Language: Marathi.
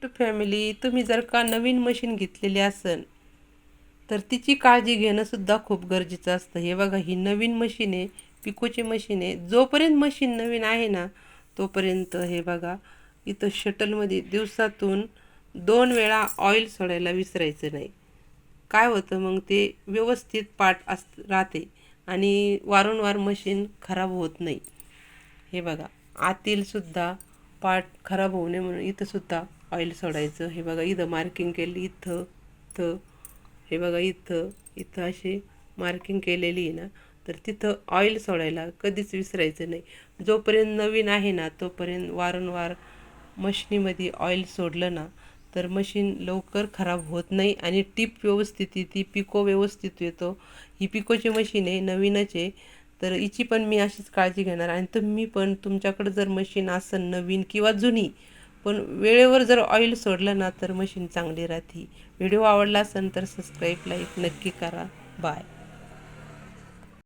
गिफ्ट फॅमिली, तुम्ही जर का नवीन मशीन घेतलेली असेल तर तिची काळजी घेणं सुद्धा खूप गरजेचं असतं. हे बघा, ही नवीन मशीन आहे, पिकोची मशीन आहे. जोपर्यंत मशीन नवीन आहे ना तोपर्यंत हे बघा, इथं शटलमध्ये दिवसातून 2 वेळा ऑइल सोडायला विसरायचं नाही. काय होतं मग ते व्यवस्थित पार्ट राहते आणि वारंवार मशीन खराब होत नाही. हे बघा, आतील सुद्धा पार्ट खराब होऊ नये म्हणून इथं सुद्धा ऑइल सोडायचं. हे बघा, इथं मार्किंग केली, इथं इथं हे बघा, इथं इथं अशी मार्किंग केलेली आहे ना, तर तिथं ऑइल सोडायला कधीच विसरायचं नाही. जोपर्यंत नवीन आहे ना तोपर्यंत वारंवार मशिनीमध्ये ऑइल सोडलं ना तर मशीन लवकर खराब होत नाही आणि टीप व्यवस्थित येते, पिको व्यवस्थित येतो. ही पिकोची मशीन आहे, नवीनच आहे, तर हिची पण मी अशीच काळजी घेणार. आणि तुम्ही पण तुमच्याकडे जर मशीन असेल नवीन किंवा जुनी, पण वेळेवर जर ऑइल सोडलं ना तर मशीन चांगली राहते. व्हिडिओ आवडला असेल तर सबस्क्राईब, लाईक नक्की करा. बाय.